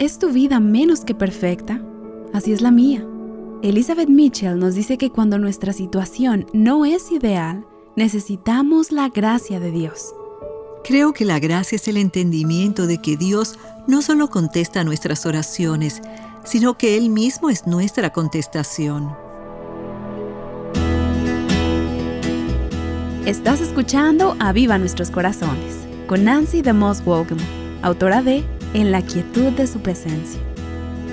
¿Es tu vida menos que perfecta? Así es la mía. Elizabeth Mitchell nos dice que cuando nuestra situación no es ideal, necesitamos la gracia de Dios. Creo que la gracia es el entendimiento de que Dios no solo contesta nuestras oraciones, sino que Él mismo es nuestra contestación. Estás escuchando Aviva Nuestros Corazones, con Nancy DeMoss Wolgemuth, autora de En la quietud de su presencia,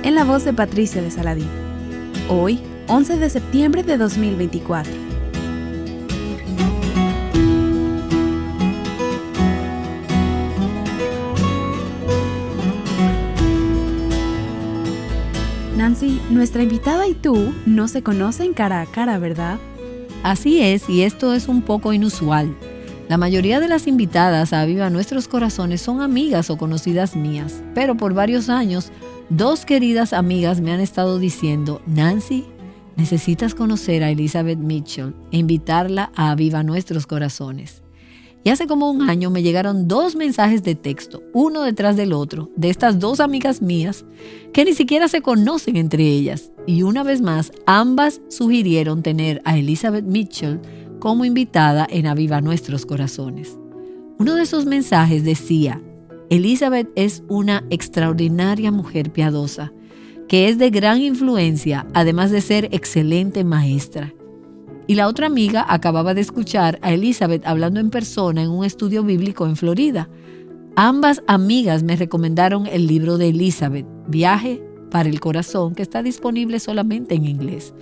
en la voz de Patricia de Saladín. Hoy, 11 de septiembre de 2024. Nancy, nuestra invitada y tú no se conocen cara a cara, ¿verdad? Así es, y esto es un poco inusual. La mayoría de las invitadas a Aviva Nuestros Corazones son amigas o conocidas mías, pero por varios años, 2 queridas amigas me han estado diciendo: Nancy, necesitas conocer a Elizabeth Mitchell e invitarla a Aviva Nuestros Corazones. Y hace como un año me llegaron 2 mensajes de texto, uno detrás del otro, de estas 2 amigas mías que ni siquiera se conocen entre ellas. Y una vez más, ambas sugirieron tener a Elizabeth Mitchell como invitada en Aviva Nuestros Corazones. Uno de esos mensajes decía: Elizabeth es una extraordinaria mujer piadosa, que es de gran influencia, además de ser excelente maestra. Y la otra amiga acababa de escuchar a Elizabeth hablando en persona en un estudio bíblico en Florida. Ambas amigas me recomendaron el libro de Elizabeth, Viaje para el Corazón, que está disponible solamente en inglés.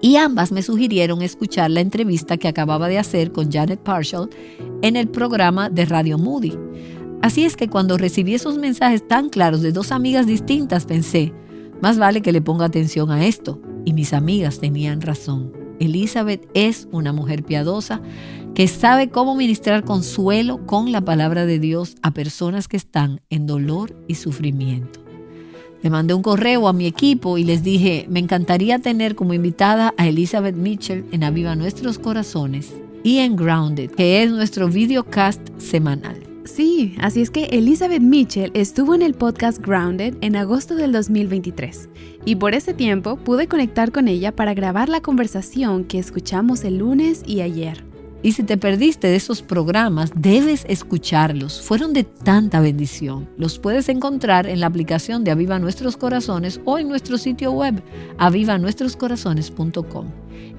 Y ambas me sugirieron escuchar la entrevista que acababa de hacer con Janet Parshall en el programa de Radio Moody. Así es que cuando recibí esos mensajes tan claros de 2 amigas distintas, pensé, más vale que le ponga atención a esto. Y mis amigas tenían razón. Elizabeth es una mujer piadosa que sabe cómo ministrar consuelo con la palabra de Dios a personas que están en dolor y sufrimiento. Le mandé un correo a mi equipo y les dije: me encantaría tener como invitada a Elizabeth Mitchell en Aviva Nuestros Corazones y en Grounded, que es nuestro videocast semanal. Sí, así es que Elizabeth Mitchell estuvo en el podcast Grounded en agosto del 2023 y por ese tiempo pude conectar con ella para grabar la conversación que escuchamos el lunes y ayer. Y si te perdiste de esos programas, debes escucharlos. Fueron de tanta bendición. Los puedes encontrar en la aplicación de Aviva Nuestros Corazones o en nuestro sitio web, avivanuestroscorazones.com.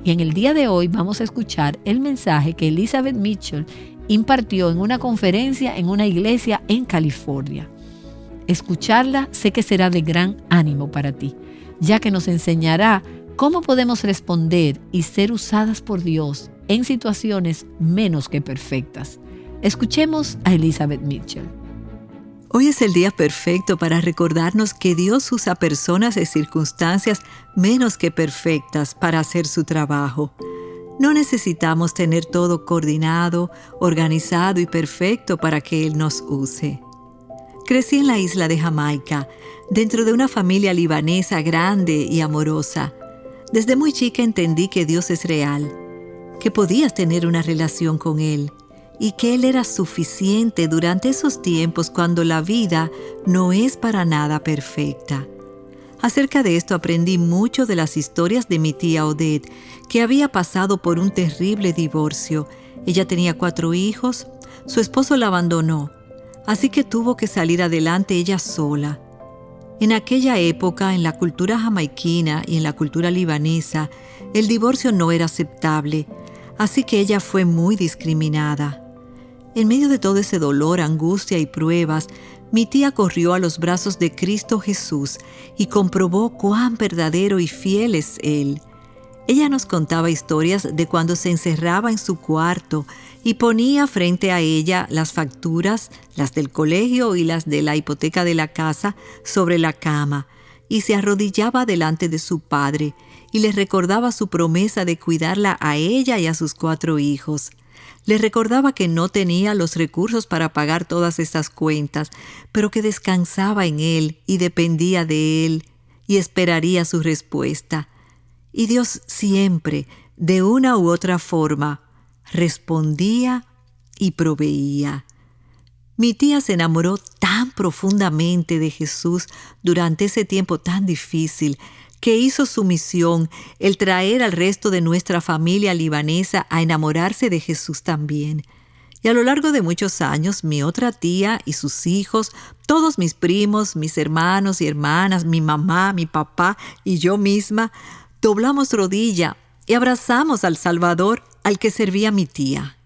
Y en el día de hoy vamos a escuchar el mensaje que Elizabeth Mitchell impartió en una conferencia en una iglesia en California. Escucharla sé que será de gran ánimo para ti, ya que nos enseñará cómo podemos responder y ser usadas por Dios en situaciones menos que perfectas. Escuchemos a Elizabeth Mitchell. Hoy es el día perfecto para recordarnos que Dios usa personas y circunstancias menos que perfectas para hacer su trabajo. No necesitamos tener todo coordinado, organizado y perfecto para que Él nos use. Crecí en la isla de Jamaica, dentro de una familia libanesa grande y amorosa. Desde muy chica entendí que Dios es real, que podías tener una relación con Él y que Él era suficiente durante esos tiempos cuando la vida no es para nada perfecta. Acerca de esto aprendí mucho de las historias de mi tía Odette, que había pasado por un terrible divorcio. Ella tenía 4 hijos, su esposo la abandonó, así que tuvo que salir adelante ella sola. En aquella época, en la cultura jamaiquina y en la cultura libanesa, el divorcio no era aceptable, así que ella fue muy discriminada. En medio de todo ese dolor, angustia y pruebas, mi tía corrió a los brazos de Cristo Jesús y comprobó cuán verdadero y fiel es Él. Ella nos contaba historias de cuando se encerraba en su cuarto y ponía frente a ella las facturas, las del colegio y las de la hipoteca de la casa, sobre la cama, y se arrodillaba delante de su padre y le recordaba su promesa de cuidarla a ella y a sus 4 hijos. Le recordaba que no tenía los recursos para pagar todas estas cuentas, pero que descansaba en Él y dependía de Él y esperaría su respuesta. Y Dios siempre, de una u otra forma, respondía y proveía. Mi tía se enamoró tan profundamente de Jesús durante ese tiempo tan difícil que hizo su misión el traer al resto de nuestra familia libanesa a enamorarse de Jesús también. Y a lo largo de muchos años, mi otra tía y sus hijos, todos mis primos, mis hermanos y hermanas, mi mamá, mi papá y yo misma, doblamos rodilla y abrazamos al Salvador al que servía mi tía.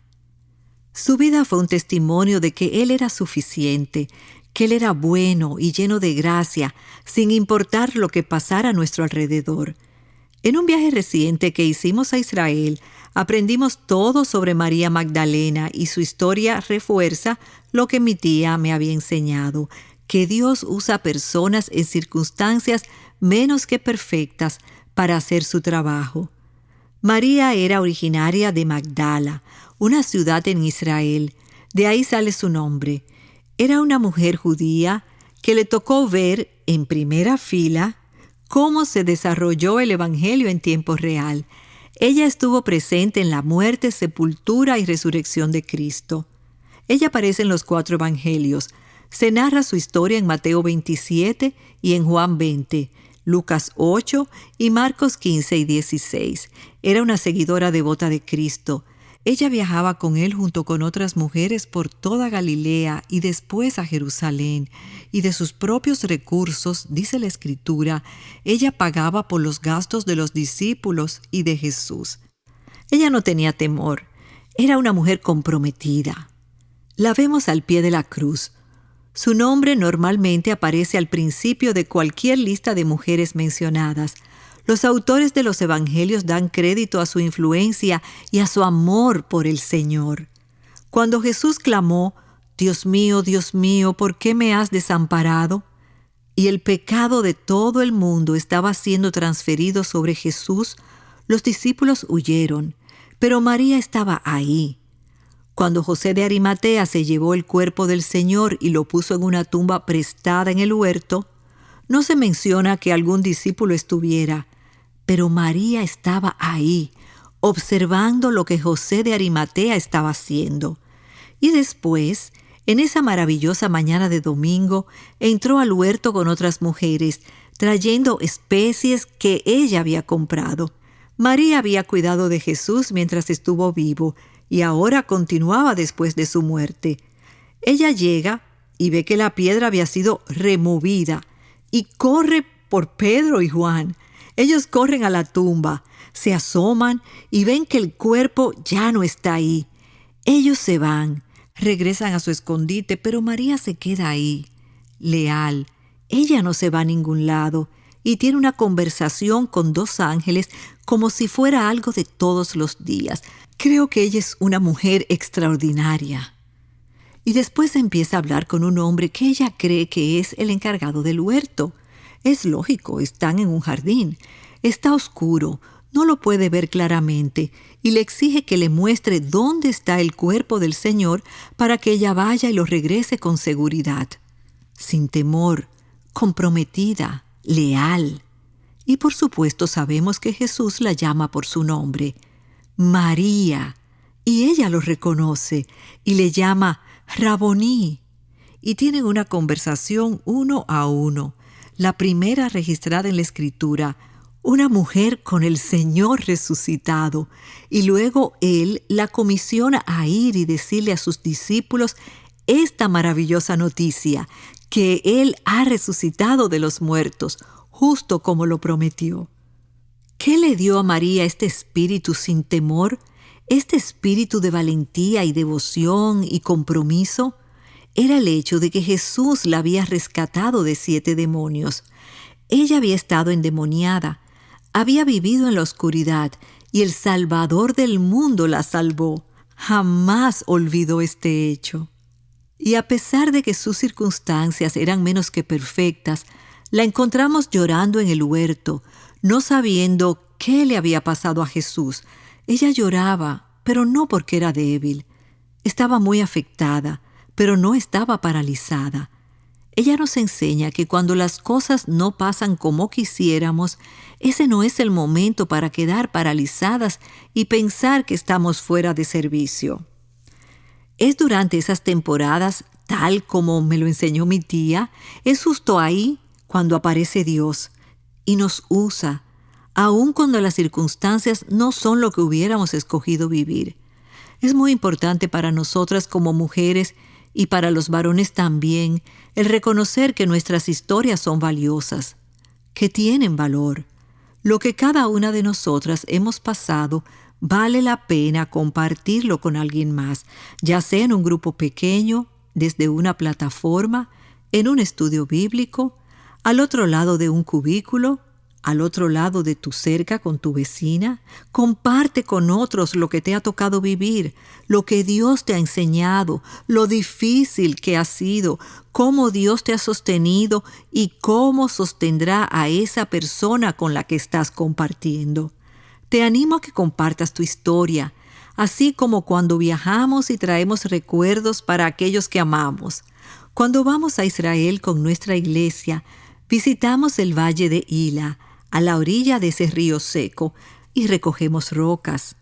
Su vida fue un testimonio de que Él era suficiente, que Él era bueno y lleno de gracia, sin importar lo que pasara a nuestro alrededor. En un viaje reciente que hicimos a Israel, aprendimos todo sobre María Magdalena y su historia refuerza lo que mi tía me había enseñado, que Dios usa personas en circunstancias menos que perfectas para hacer su trabajo. María era originaria de Magdala, una ciudad en Israel. De ahí sale su nombre. Era una mujer judía que le tocó ver en primera fila cómo se desarrolló el Evangelio en tiempo real. Ella estuvo presente en la muerte, sepultura y resurrección de Cristo. Ella aparece en los 4 Evangelios. Se narra su historia en Mateo 27 y en Juan 20, Lucas 8 y Marcos 15 y 16. Era una seguidora devota de Cristo. Ella viajaba con él junto con otras mujeres por toda Galilea y después a Jerusalén, y de sus propios recursos, dice la Escritura, ella pagaba por los gastos de los discípulos y de Jesús. Ella no tenía temor, era una mujer comprometida. La vemos al pie de la cruz. Su nombre normalmente aparece al principio de cualquier lista de mujeres mencionadas. Los autores de los evangelios dan crédito a su influencia y a su amor por el Señor. Cuando Jesús clamó, Dios mío, ¿por qué me has desamparado?, y el pecado de todo el mundo estaba siendo transferido sobre Jesús, los discípulos huyeron, pero María estaba ahí. Cuando José de Arimatea se llevó el cuerpo del Señor y lo puso en una tumba prestada en el huerto, no se menciona que algún discípulo estuviera, pero María estaba ahí, observando lo que José de Arimatea estaba haciendo. Y después, en esa maravillosa mañana de domingo, entró al huerto con otras mujeres, trayendo especies que ella había comprado. María había cuidado de Jesús mientras estuvo vivo, y ahora continuaba después de su muerte. Ella llega y ve que la piedra había sido removida, y corre por Pedro y Juan. Ellos corren a la tumba, se asoman y ven que el cuerpo ya no está ahí. Ellos se van, regresan a su escondite, pero María se queda ahí, leal. Ella no se va a ningún lado y tiene una conversación con 2 ángeles como si fuera algo de todos los días. Creo que ella es una mujer extraordinaria. Y después empieza a hablar con un hombre que ella cree que es el encargado del huerto. Es lógico, están en un jardín. Está oscuro, no lo puede ver claramente y le exige que le muestre dónde está el cuerpo del Señor para que ella vaya y lo regrese con seguridad. Sin temor, comprometida, leal. Y por supuesto sabemos que Jesús la llama por su nombre, María, y ella lo reconoce y le llama Raboní. Y tienen una conversación 1 a 1. La primera registrada en la Escritura, una mujer con el Señor resucitado, y luego Él la comisiona a ir y decirle a sus discípulos esta maravillosa noticia, que Él ha resucitado de los muertos, justo como lo prometió. ¿Qué le dio a María este espíritu sin temor, este espíritu de valentía y devoción y compromiso? Era el hecho de que Jesús la había rescatado de 7 demonios. Ella había estado endemoniada, había vivido en la oscuridad y el Salvador del mundo la salvó. Jamás olvidó este hecho. Y a pesar de que sus circunstancias eran menos que perfectas, la encontramos llorando en el huerto, no sabiendo qué le había pasado a Jesús. Ella lloraba, pero no porque era débil. Estaba muy afectada, pero no estaba paralizada. Ella nos enseña que cuando las cosas no pasan como quisiéramos, ese no es el momento para quedar paralizadas y pensar que estamos fuera de servicio. Es durante esas temporadas tal como me lo enseñó mi tía, es justo ahí cuando aparece Dios y nos usa, aun cuando las circunstancias no son lo que hubiéramos escogido vivir. Es muy importante para nosotras como mujeres y para los varones también el reconocer que nuestras historias son valiosas, que tienen valor. Lo que cada una de nosotras hemos pasado vale la pena compartirlo con alguien más, ya sea en un grupo pequeño, desde una plataforma, en un estudio bíblico, al otro lado de un cubículo, al otro lado de tu cerca con tu vecina. Comparte con otros lo que te ha tocado vivir, lo que Dios te ha enseñado, lo difícil que ha sido, cómo Dios te ha sostenido y cómo sostendrá a esa persona con la que estás compartiendo. Te animo a que compartas tu historia, así como cuando viajamos y traemos recuerdos para aquellos que amamos. Cuando vamos a Israel con nuestra iglesia, visitamos el valle de Hila, a la orilla de ese río seco, y recogemos rocas.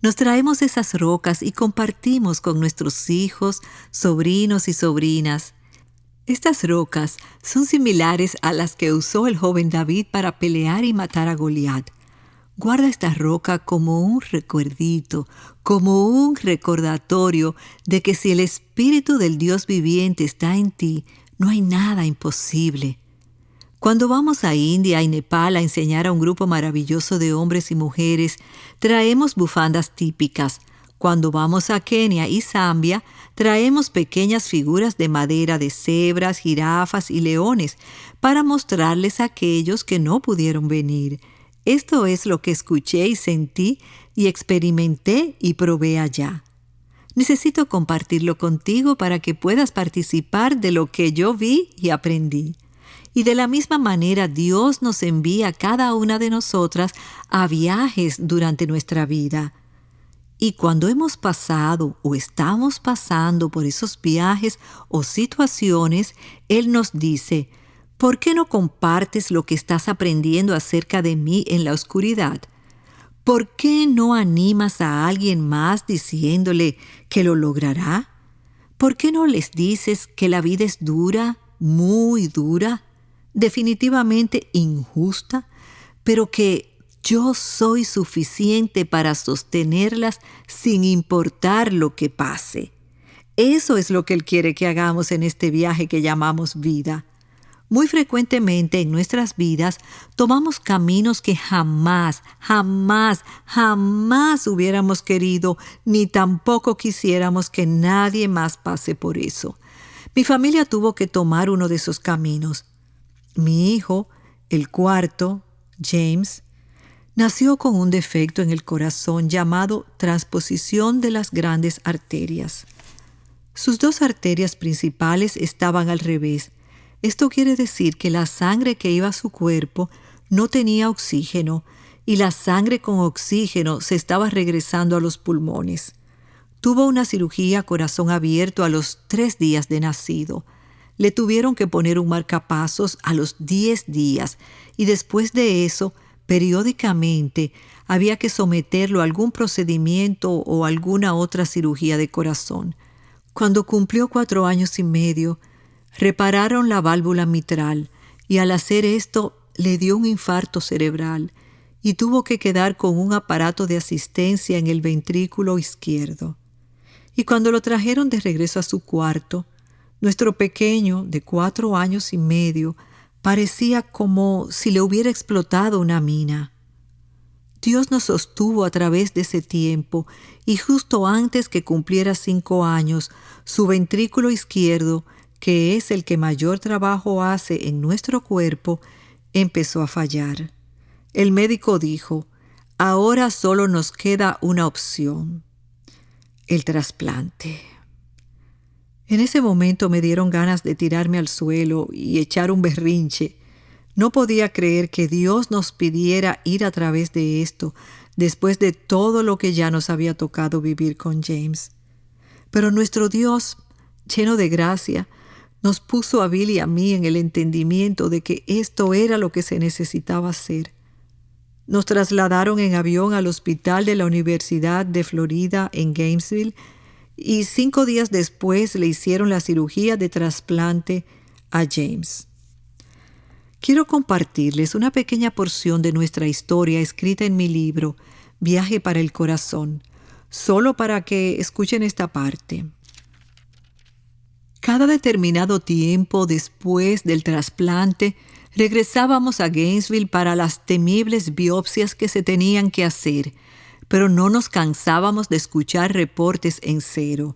Nos traemos esas rocas y compartimos con nuestros hijos, sobrinos y sobrinas. Estas rocas son similares a las que usó el joven David para pelear y matar a Goliat. Guarda esta roca como un recuerdito, como un recordatorio de que si el Espíritu del Dios viviente está en ti, no hay nada imposible. Cuando vamos a India y Nepal a enseñar a un grupo maravilloso de hombres y mujeres, traemos bufandas típicas. Cuando vamos a Kenia y Zambia, traemos pequeñas figuras de madera de cebras, jirafas y leones para mostrarles a aquellos que no pudieron venir. Esto es lo que escuché y sentí y experimenté y probé allá. Necesito compartirlo contigo para que puedas participar de lo que yo vi y aprendí. Y de la misma manera Dios nos envía a cada una de nosotras a viajes durante nuestra vida. Y cuando hemos pasado o estamos pasando por esos viajes o situaciones, Él nos dice: ¿por qué no compartes lo que estás aprendiendo acerca de mí en la oscuridad? ¿Por qué no animas a alguien más diciéndole que lo logrará? ¿Por qué no les dices que la vida es dura, muy dura, definitivamente injusta, pero que yo soy suficiente para sostenerlas sin importar lo que pase? Eso es lo que Él quiere que hagamos en este viaje que llamamos vida. Muy frecuentemente en nuestras vidas tomamos caminos que jamás hubiéramos querido, ni tampoco quisiéramos que nadie más pase por eso. Mi familia tuvo que tomar uno de esos caminos. Mi hijo, el cuarto, James, nació con un defecto en el corazón llamado transposición de las grandes arterias. Sus dos arterias principales estaban al revés. Esto quiere decir que la sangre que iba a su cuerpo no tenía oxígeno y la sangre con oxígeno se estaba regresando a los pulmones. Tuvo una cirugía a corazón abierto a los 3 días de nacido. Le tuvieron que poner un marcapasos a los 10 días y después de eso, periódicamente, había que someterlo a algún procedimiento o alguna otra cirugía de corazón. Cuando cumplió 4 años y medio, repararon la válvula mitral y al hacer esto le dio un infarto cerebral y tuvo que quedar con un aparato de asistencia en el ventrículo izquierdo. Y cuando lo trajeron de regreso a su cuarto, nuestro pequeño, de 4 años y medio, parecía como si le hubiera explotado una mina. Dios nos sostuvo a través de ese tiempo y justo antes que cumpliera 5 años, su ventrículo izquierdo, que es el que mayor trabajo hace en nuestro cuerpo, empezó a fallar. El médico dijo: ahora solo nos queda una opción, el trasplante. En ese momento me dieron ganas de tirarme al suelo y echar un berrinche. No podía creer que Dios nos pidiera ir a través de esto, después de todo lo que ya nos había tocado vivir con James. Pero nuestro Dios, lleno de gracia, nos puso a Bill y a mí en el entendimiento de que esto era lo que se necesitaba hacer. Nos trasladaron en avión al hospital de la Universidad de Florida en Gainesville y 5 días después le hicieron la cirugía de trasplante a James. Quiero compartirles una pequeña porción de nuestra historia escrita en mi libro, Viaje para el Corazón, solo para que escuchen esta parte. Cada determinado tiempo después del trasplante, regresábamos a Gainesville para las temibles biopsias que se tenían que hacer, pero no nos cansábamos de escuchar reportes en cero.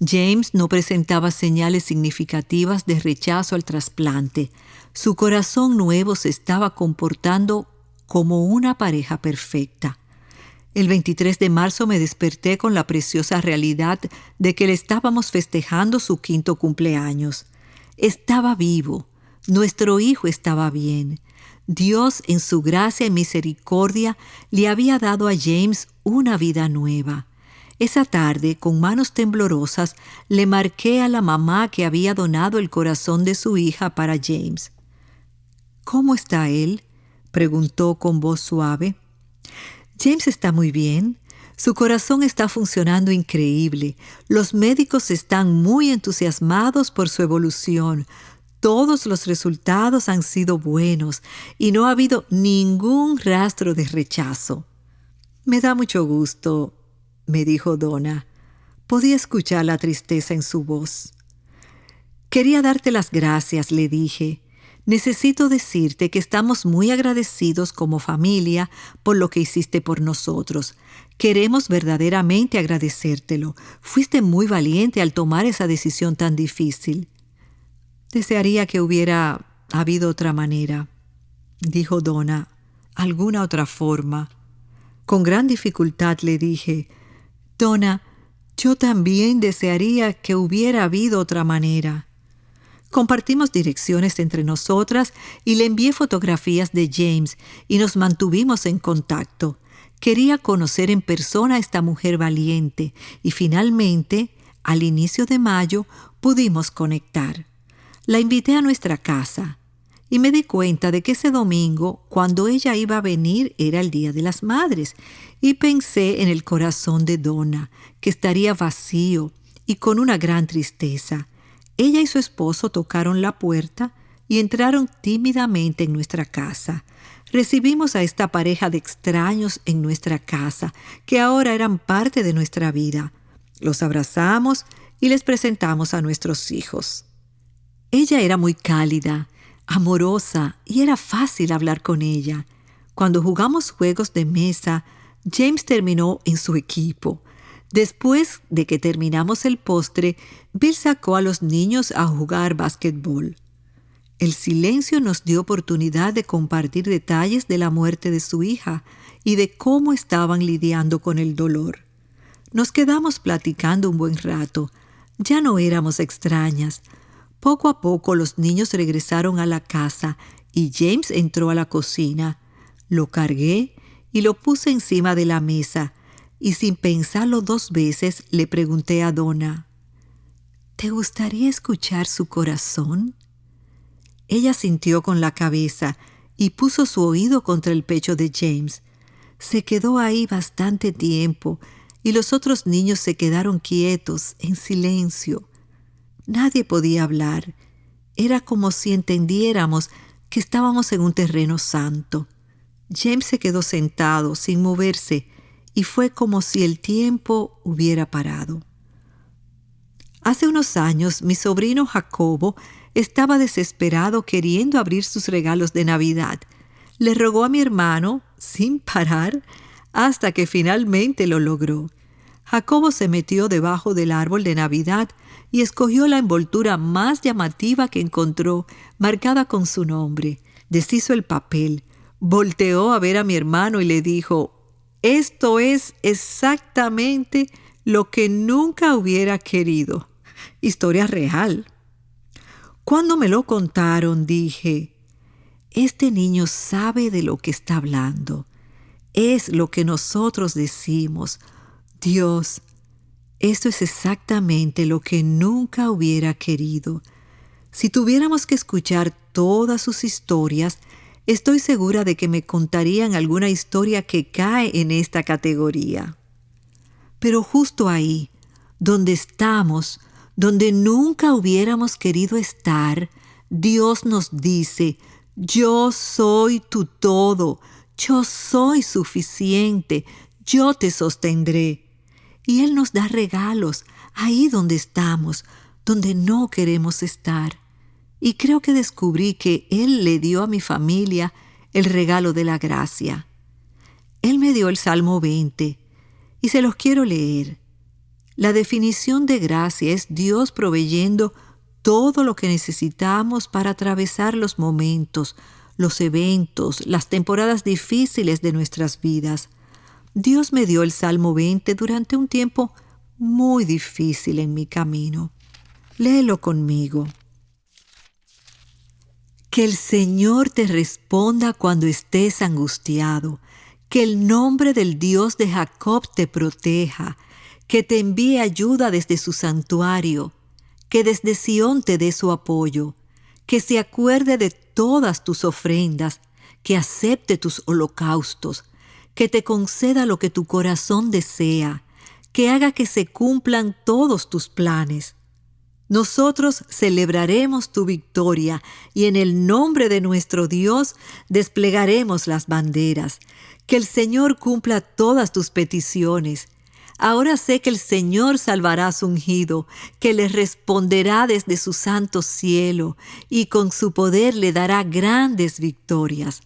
James no presentaba señales significativas de rechazo al trasplante. Su corazón nuevo se estaba comportando como una pareja perfecta. El 23 de marzo me desperté con la preciosa realidad de que le estábamos festejando su 5º cumpleaños. Estaba vivo. Nuestro hijo estaba bien. Dios, en su gracia y misericordia, le había dado a James una vida nueva. Esa tarde, con manos temblorosas, le marqué a la mamá que había donado el corazón de su hija para James. «¿Cómo está él?», preguntó con voz suave. «James está muy bien. Su corazón está funcionando increíble. Los médicos están muy entusiasmados por su evolución. Todos los resultados han sido buenos y no ha habido ningún rastro de rechazo». «Me da mucho gusto», me dijo Donna. Podía escuchar la tristeza en su voz. «Quería darte las gracias», le dije. «Necesito decirte que estamos muy agradecidos como familia por lo que hiciste por nosotros. Queremos verdaderamente agradecértelo. Fuiste muy valiente al tomar esa decisión tan difícil». «Desearía que hubiera habido otra manera», dijo Donna. «Alguna otra forma». Con gran dificultad le dije: «Donna, yo también desearía que hubiera habido otra manera». Compartimos direcciones entre nosotras y le envié fotografías de James y nos mantuvimos en contacto. Quería conocer en persona a esta mujer valiente y finalmente, al inicio de mayo, pudimos conectar. La invité a nuestra casa y me di cuenta de que ese domingo, cuando ella iba a venir, era el Día de las Madres, y pensé en el corazón de Donna, que estaría vacío y con una gran tristeza. Ella y su esposo tocaron la puerta y entraron tímidamente en nuestra casa. Recibimos a esta pareja de extraños en nuestra casa, que ahora eran parte de nuestra vida. Los abrazamos y les presentamos a nuestros hijos. Ella era muy cálida, amorosa y era fácil hablar con ella. Cuando jugamos juegos de mesa, James terminó en su equipo. Después de que terminamos el postre, Bill sacó a los niños a jugar básquetbol. El silencio nos dio oportunidad de compartir detalles de la muerte de su hija y de cómo estaban lidiando con el dolor. Nos quedamos platicando un buen rato. Ya no éramos extrañas. Poco a poco los niños regresaron a la casa y James entró a la cocina. Lo cargué y lo puse encima de la mesa y sin pensarlo 2 veces le pregunté a Donna: «¿Te gustaría escuchar su corazón?». Ella sintió con la cabeza y puso su oído contra el pecho de James. Se quedó ahí bastante tiempo y los otros niños se quedaron quietos, en silencio. Nadie podía hablar. Era como si entendiéramos que estábamos en un terreno santo. James se quedó sentado, sin moverse, y fue como si el tiempo hubiera parado. Hace unos años, mi sobrino Jacobo estaba desesperado queriendo abrir sus regalos de Navidad. Le rogó a mi hermano, sin parar, hasta que finalmente lo logró. Jacobo se metió debajo del árbol de Navidad y escogió la envoltura más llamativa que encontró, marcada con su nombre. Deshizo el papel, volteó a ver a mi hermano y le dijo: «Esto es exactamente lo que nunca hubiera querido». Historia real. Cuando me lo contaron, dije: «Este niño sabe de lo que está hablando. Es lo que nosotros decimos. Dios, esto es exactamente lo que nunca hubiera querido». Si tuviéramos que escuchar todas sus historias, estoy segura de que me contarían alguna historia que cae en esta categoría. Pero justo ahí, donde estamos, donde nunca hubiéramos querido estar, Dios nos dice: yo soy tu todo, yo soy suficiente, yo te sostendré. Y Él nos da regalos ahí donde estamos, donde no queremos estar. Y creo que descubrí que Él le dio a mi familia el regalo de la gracia. Él me dio el Salmo 20 y se los quiero leer. La definición de gracia es Dios proveyendo todo lo que necesitamos para atravesar los momentos, los eventos, las temporadas difíciles de nuestras vidas. Dios me dio el Salmo 20 durante un tiempo muy difícil en mi camino. Léelo conmigo. Que el Señor te responda cuando estés angustiado, que el nombre del Dios de Jacob te proteja, que te envíe ayuda desde su santuario, que desde Sión te dé su apoyo, que se acuerde de todas tus ofrendas, que acepte tus holocaustos, que te conceda lo que tu corazón desea, que haga que se cumplan todos tus planes. Nosotros celebraremos tu victoria y en el nombre de nuestro Dios desplegaremos las banderas. Que el Señor cumpla todas tus peticiones. Ahora sé que el Señor salvará a su ungido, que le responderá desde su santo cielo y con su poder le dará grandes victorias.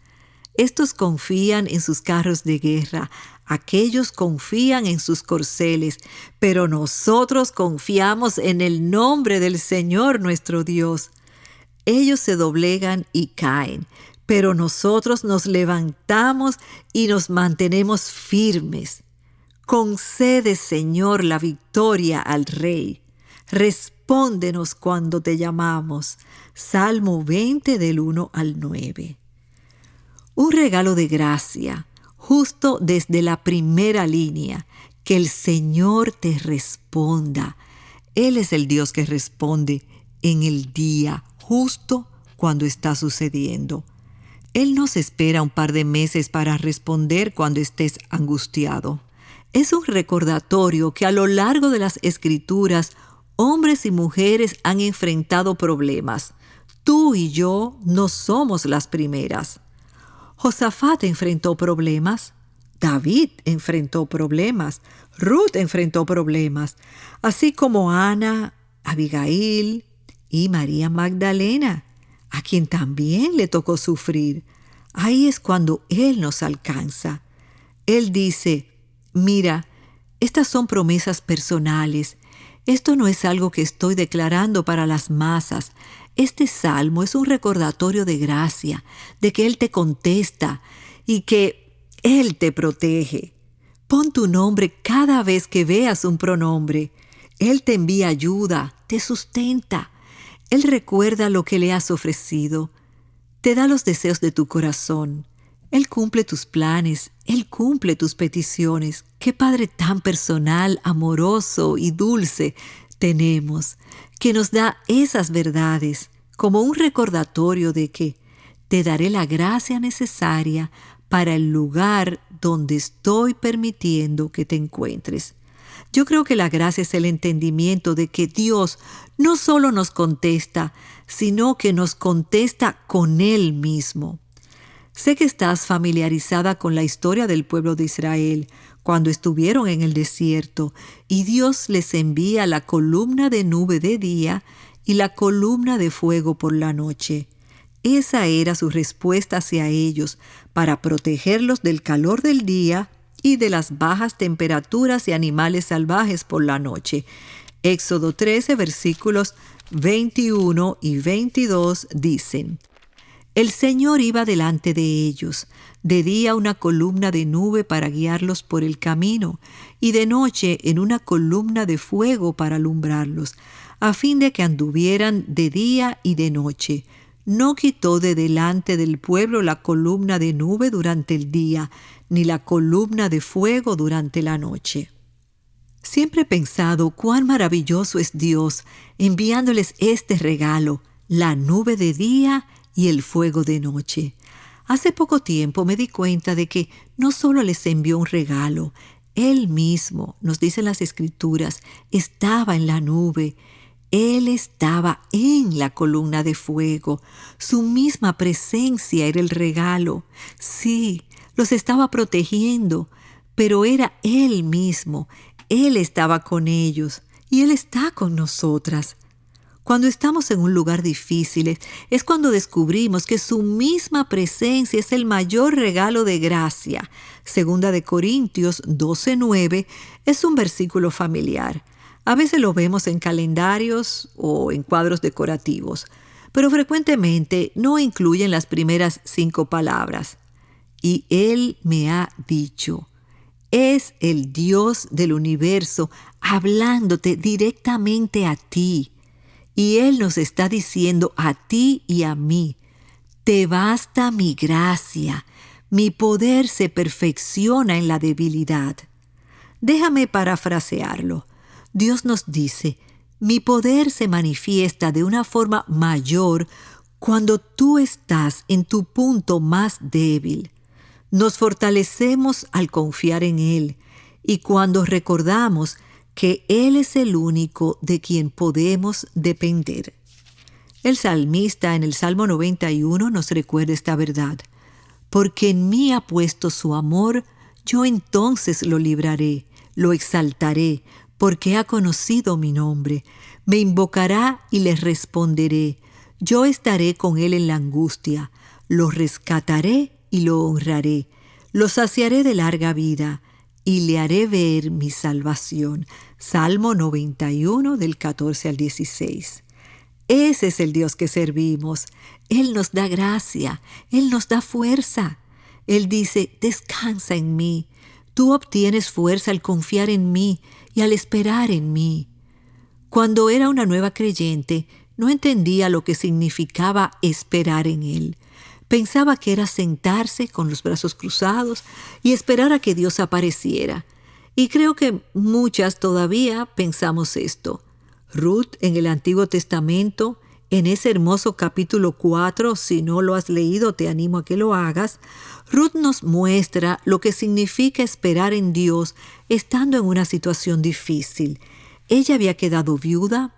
Estos confían en sus carros de guerra, aquellos confían en sus corceles, pero nosotros confiamos en el nombre del Señor nuestro Dios. Ellos se doblegan y caen, pero nosotros nos levantamos y nos mantenemos firmes. Concede, Señor, la victoria al Rey. Respóndenos cuando te llamamos. Salmo 20 del 1 al 9. Un regalo de gracia, justo desde la primera línea, que el Señor te responda. Él es el Dios que responde en el día, justo cuando está sucediendo. Él no se espera un par de meses para responder cuando estés angustiado. Es un recordatorio que a lo largo de las Escrituras, hombres y mujeres han enfrentado problemas. Tú y yo no somos las primeras. Josafat enfrentó problemas, David enfrentó problemas, Ruth enfrentó problemas, así como Ana, Abigail y María Magdalena, a quien también le tocó sufrir. Ahí es cuando Él nos alcanza. Él dice: mira, estas son promesas personales. Esto no es algo que estoy declarando para las masas. Este salmo es un recordatorio de gracia, de que Él te contesta y que Él te protege. Pon tu nombre cada vez que veas un pronombre. Él te envía ayuda, te sustenta. Él recuerda lo que le has ofrecido. Te da los deseos de tu corazón. Él cumple tus planes, Él cumple tus peticiones. ¡Qué Padre tan personal, amoroso y dulce tenemos, que nos da esas verdades como un recordatorio de que te daré la gracia necesaria para el lugar donde estoy permitiendo que te encuentres? Yo creo que la gracia es el entendimiento de que Dios no solo nos contesta, sino que nos contesta con Él mismo. Sé que estás familiarizada con la historia del pueblo de Israel cuando estuvieron en el desierto y Dios les envía la columna de nube de día y la columna de fuego por la noche. Esa era su respuesta hacia ellos para protegerlos del calor del día y de las bajas temperaturas y animales salvajes por la noche. Éxodo 13, versículos 21 y 22 dicen: El Señor iba delante de ellos, de día una columna de nube para guiarlos por el camino, y de noche en una columna de fuego para alumbrarlos, a fin de que anduvieran de día y de noche. No quitó de delante del pueblo la columna de nube durante el día, ni la columna de fuego durante la noche. Siempre he pensado cuán maravilloso es Dios enviándoles este regalo, la nube de día y el fuego de noche. Hace poco tiempo me di cuenta de que no solo les envió un regalo, Él mismo, nos dicen las Escrituras, estaba en la nube. Él estaba en la columna de fuego. Su misma presencia era el regalo. Sí, los estaba protegiendo, pero era Él mismo. Él estaba con ellos y Él está con nosotras. Cuando estamos en un lugar difícil es cuando descubrimos que su misma presencia es el mayor regalo de gracia. Segunda de Corintios 12:9 es un versículo familiar. A veces lo vemos en calendarios o en cuadros decorativos, pero frecuentemente no incluyen las primeras 5 palabras. Y Él me ha dicho. Es el Dios del universo hablándote directamente a ti. Y Él nos está diciendo a ti y a mí, te basta mi gracia, mi poder se perfecciona en la debilidad. Déjame parafrasearlo. Dios nos dice, mi poder se manifiesta de una forma mayor cuando tú estás en tu punto más débil. Nos fortalecemos al confiar en Él y cuando recordamos que Él es el único de quien podemos depender. El salmista en el Salmo 91 nos recuerda esta verdad. Porque en mí ha puesto su amor, yo entonces lo libraré, lo exaltaré, porque ha conocido mi nombre. Me invocará y le responderé. Yo estaré con él en la angustia. Lo rescataré y lo honraré. Lo saciaré de larga vida y le haré ver mi salvación. Salmo 91 del 14 al 16. Ese es el Dios que servimos. Él nos da gracia, Él nos da fuerza. Él dice, descansa en mí. Tú obtienes fuerza al confiar en mí y al esperar en mí. Cuando era una nueva creyente, no entendía lo que significaba esperar en Él. Pensaba que era sentarse con los brazos cruzados y esperar a que Dios apareciera. Y creo que muchas todavía pensamos esto. Ruth en el Antiguo Testamento, en ese hermoso capítulo 4, si no lo has leído, te animo a que lo hagas, Ruth nos muestra lo que significa esperar en Dios estando en una situación difícil. Ella había quedado viuda,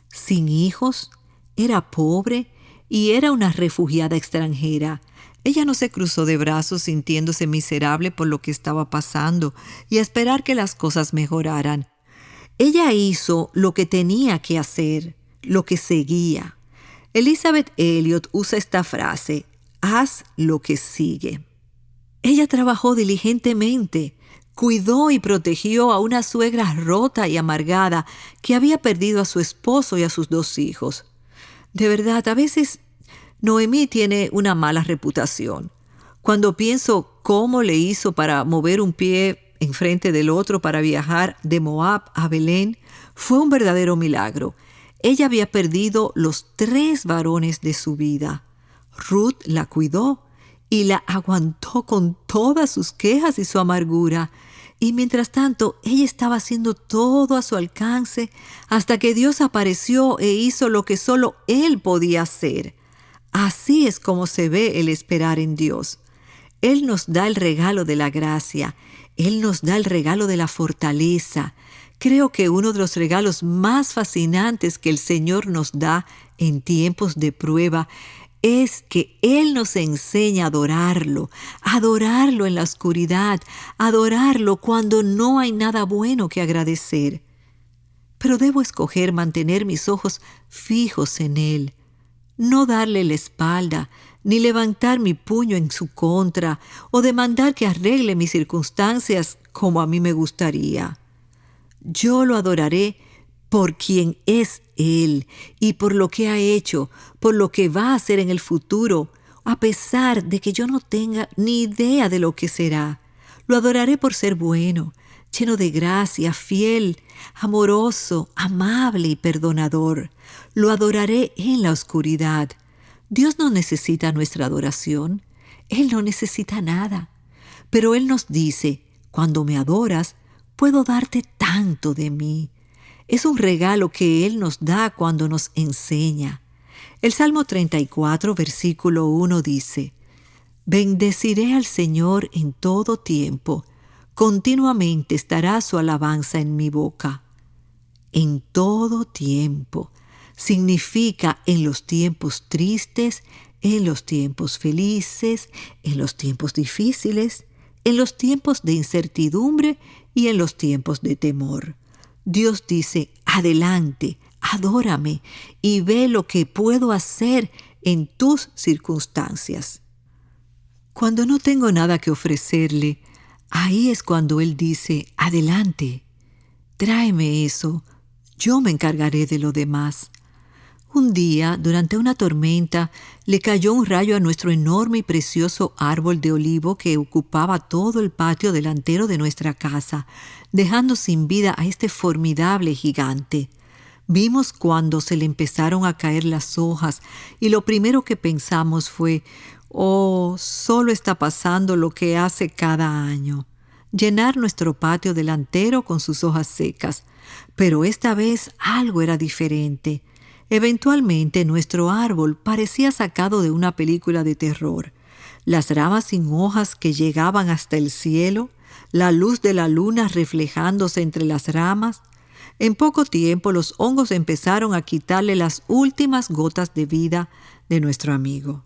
sin hijos, era pobre y era una refugiada extranjera. Ella no se cruzó de brazos sintiéndose miserable por lo que estaba pasando y a esperar que las cosas mejoraran. Ella hizo lo que tenía que hacer, lo que seguía. Elizabeth Elliot usa esta frase, haz lo que sigue. Ella trabajó diligentemente, cuidó y protegió a una suegra rota y amargada que había perdido a su esposo y a sus 2 hijos. De verdad, a veces Noemí tiene una mala reputación. Cuando pienso cómo le hizo para mover un pie enfrente del otro para viajar de Moab a Belén, fue un verdadero milagro. Ella había perdido los 3 varones de su vida. Ruth la cuidó y la aguantó con todas sus quejas y su amargura. Y mientras tanto, ella estaba haciendo todo a su alcance hasta que Dios apareció e hizo lo que solo Él podía hacer. Así es como se ve el esperar en Dios. Él nos da el regalo de la gracia. Él nos da el regalo de la fortaleza. Creo que uno de los regalos más fascinantes que el Señor nos da en tiempos de prueba es que Él nos enseña a adorarlo en la oscuridad, adorarlo cuando no hay nada bueno que agradecer. Pero debo escoger mantener mis ojos fijos en Él, no darle la espalda, ni levantar mi puño en su contra o demandar que arregle mis circunstancias como a mí me gustaría. Yo lo adoraré por quien es Él y por lo que ha hecho, por lo que va a hacer en el futuro, a pesar de que yo no tenga ni idea de lo que será. Lo adoraré por ser bueno, lleno de gracia, fiel, amoroso, amable y perdonador. Lo adoraré en la oscuridad. Dios no necesita nuestra adoración. Él no necesita nada. Pero Él nos dice, cuando me adoras, puedo darte tanto de mí. Es un regalo que Él nos da cuando nos enseña. El Salmo 34, versículo 1 dice, bendeciré al Señor en todo tiempo. continuamente estará su alabanza en mi boca. En todo tiempo significa en los tiempos tristes, en los tiempos felices, en los tiempos difíciles, en los tiempos de incertidumbre y en los tiempos de temor. Dios dice: adelante, adórame y ve lo que puedo hacer en tus circunstancias. Cuando no tengo nada que ofrecerle, ahí es cuando Él dice: adelante, tráeme eso, yo me encargaré de lo demás. Un día, durante una tormenta, le cayó un rayo a nuestro enorme y precioso árbol de olivo que ocupaba todo el patio delantero de nuestra casa, dejando sin vida a este formidable gigante. Vimos cuando se le empezaron a caer las hojas y lo primero que pensamos fue: oh, solo está pasando lo que hace cada año, llenar nuestro patio delantero con sus hojas secas. Pero esta vez algo era diferente. Eventualmente nuestro árbol parecía sacado de una película de terror. Las ramas sin hojas que llegaban hasta el cielo, la luz de la luna reflejándose entre las ramas. En poco tiempo los hongos empezaron a quitarle las últimas gotas de vida de nuestro amigo.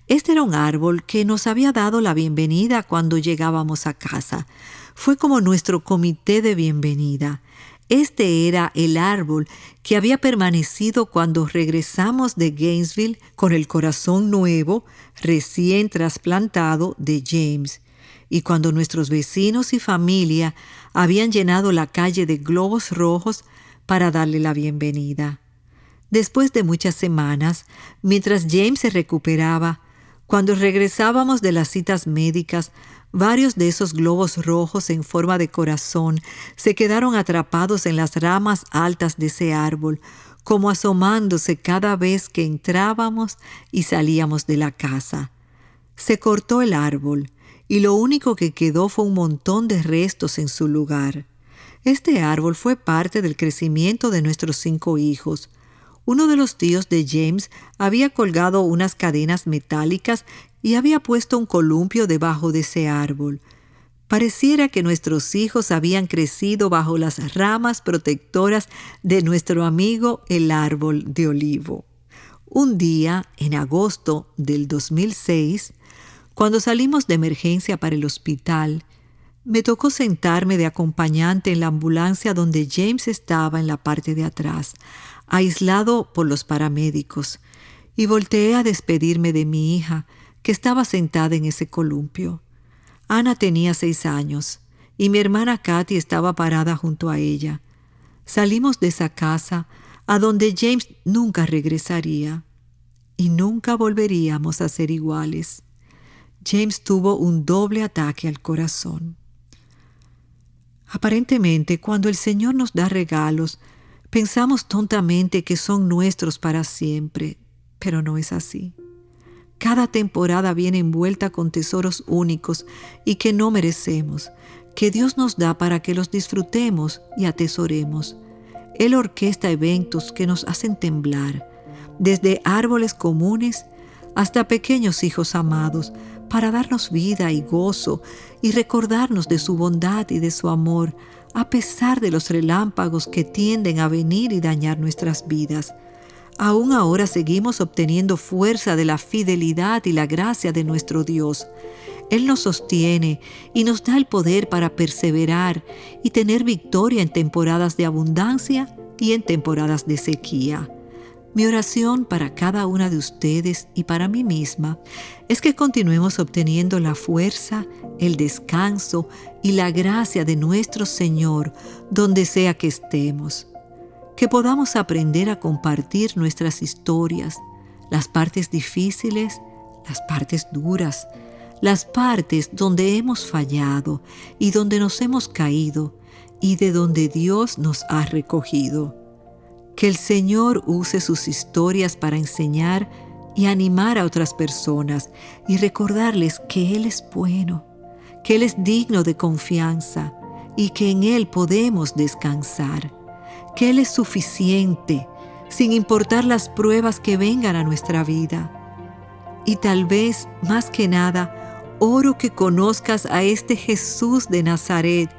Este era un árbol que nos había dado la bienvenida cuando llegábamos a casa. Fue como nuestro comité de bienvenida. Este era el árbol que había permanecido cuando regresamos de Gainesville con el corazón nuevo, recién trasplantado de James, y cuando nuestros vecinos y familia habían llenado la calle de globos rojos para darle la bienvenida. Después de muchas semanas, mientras James se recuperaba, cuando regresábamos de las citas médicas, varios de esos globos rojos en forma de corazón se quedaron atrapados en las ramas altas de ese árbol, como asomándose cada vez que entrábamos y salíamos de la casa. Se cortó el árbol y lo único que quedó fue un montón de restos en su lugar. Este árbol fue parte del crecimiento de nuestros 5 hijos. Uno de los tíos de James había colgado unas cadenas metálicas y había puesto un columpio debajo de ese árbol. Pareciera que nuestros hijos habían crecido bajo las ramas protectoras de nuestro amigo el árbol de olivo. Un día, en agosto del 2006, cuando salimos de emergencia para el hospital, me tocó sentarme de acompañante en la ambulancia donde James estaba en la parte de atrás, aislado por los paramédicos, y volteé a despedirme de mi hija, que estaba sentada en ese columpio. Ana tenía 6 años y mi hermana Katy estaba parada junto a ella. Salimos de esa casa a donde James nunca regresaría y nunca volveríamos a ser iguales. James tuvo un doble ataque al corazón. Aparentemente, cuando el Señor nos da regalos, pensamos tontamente que son nuestros para siempre, pero no es así. Cada temporada viene envuelta con tesoros únicos y que no merecemos, que Dios nos da para que los disfrutemos y atesoremos. Él orquesta eventos que nos hacen temblar, desde árboles comunes hasta pequeños hijos amados, para darnos vida y gozo y recordarnos de su bondad y de su amor, a pesar de los relámpagos que tienden a venir y dañar nuestras vidas. Aún ahora seguimos obteniendo fuerza de la fidelidad y la gracia de nuestro Dios. Él nos sostiene y nos da el poder para perseverar y tener victoria en temporadas de abundancia y en temporadas de sequía. Mi oración para cada una de ustedes y para mí misma es que continuemos obteniendo la fuerza, el descanso y la gracia de nuestro Señor donde sea que estemos. Que podamos aprender a compartir nuestras historias, las partes difíciles, las partes duras, las partes donde hemos fallado y donde nos hemos caído y de donde Dios nos ha recogido. Que el Señor use sus historias para enseñar y animar a otras personas y recordarles que Él es bueno, que Él es digno de confianza y que en Él podemos descansar, que Él es suficiente sin importar las pruebas que vengan a nuestra vida. Y tal vez, más que nada, oro que conozcas a este Jesús de Nazaret,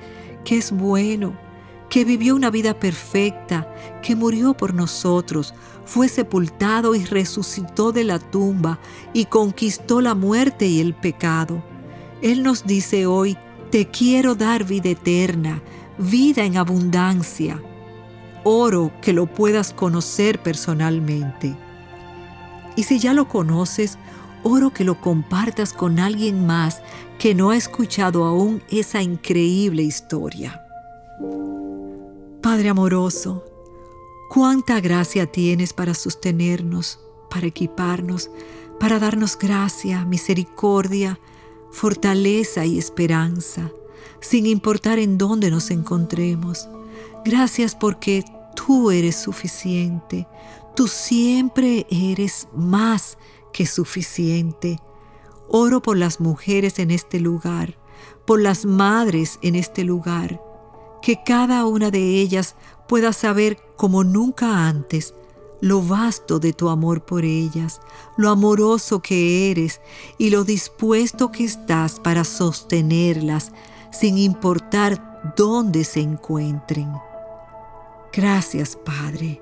que es bueno, que vivió una vida perfecta, que murió por nosotros, fue sepultado y resucitó de la tumba y conquistó la muerte y el pecado. Él nos dice hoy: te quiero dar vida eterna, vida en abundancia. Oro que lo puedas conocer personalmente. Y si ya lo conoces, oro que lo compartas con alguien más que no ha escuchado aún esa increíble historia. Padre amoroso, cuánta gracia tienes para sostenernos, para equiparnos, para darnos gracia, misericordia, fortaleza y esperanza, sin importar en dónde nos encontremos. Gracias porque tú eres suficiente. Tú siempre eres más que suficiente. Oro por las mujeres en este lugar, por las madres en este lugar, que cada una de ellas pueda saber como nunca antes lo vasto de tu amor por ellas, lo amoroso que eres y lo dispuesto que estás para sostenerlas sin importar dónde se encuentren. Gracias, Padre.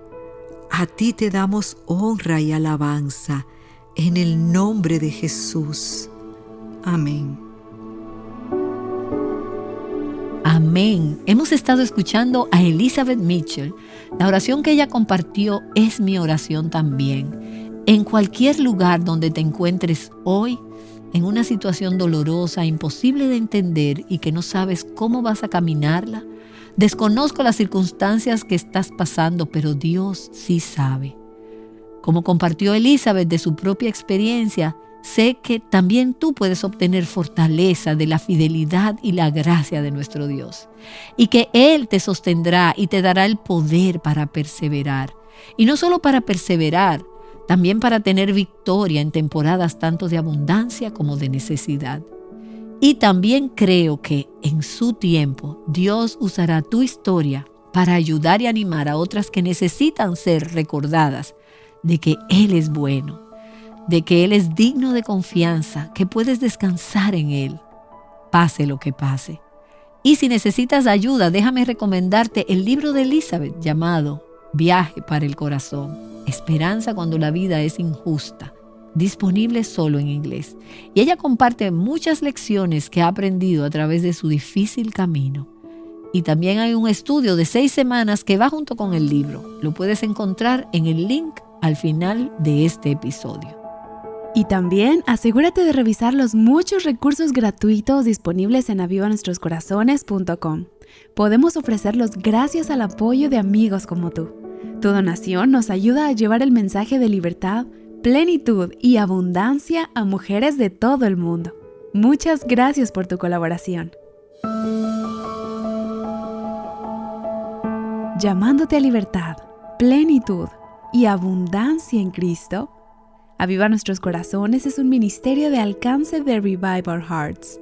A ti te damos honra y alabanza en el nombre de Jesús. Amén. Amén. Hemos estado escuchando a Elizabeth Mitchell. La oración que ella compartió es mi oración también. En cualquier lugar donde te encuentres hoy, en una situación dolorosa, imposible de entender y que no sabes cómo vas a caminarla, desconozco las circunstancias que estás pasando, pero Dios sí sabe. Como compartió Elizabeth de su propia experiencia, sé que también tú puedes obtener fortaleza de la fidelidad y la gracia de nuestro Dios, y que Él te sostendrá y te dará el poder para perseverar. Y no solo para perseverar, también para tener victoria en temporadas tanto de abundancia como de necesidad. Y también creo que en su tiempo Dios usará tu historia para ayudar y animar a otras que necesitan ser recordadas de que Él es bueno, de que Él es digno de confianza, que puedes descansar en Él, pase lo que pase. Y si necesitas ayuda, déjame recomendarte el libro de Elizabeth llamado Viaje para el Corazón, Esperanza cuando la vida es injusta, disponible solo en inglés. Y ella comparte muchas lecciones que ha aprendido a través de su difícil camino. Y también hay un estudio de 6 semanas que va junto con el libro. Lo puedes encontrar en el link al final de este episodio. Y también asegúrate de revisar los muchos recursos gratuitos disponibles en avivanuestroscorazones.com. Podemos ofrecerlos gracias al apoyo de amigos como tú. Tu donación nos ayuda a llevar el mensaje de libertad, plenitud y abundancia a mujeres de todo el mundo. Muchas gracias por tu colaboración. Llamándote a libertad, plenitud y abundancia en Cristo, Aviva Nuestros Corazones es un ministerio de alcance de Revive Our Hearts.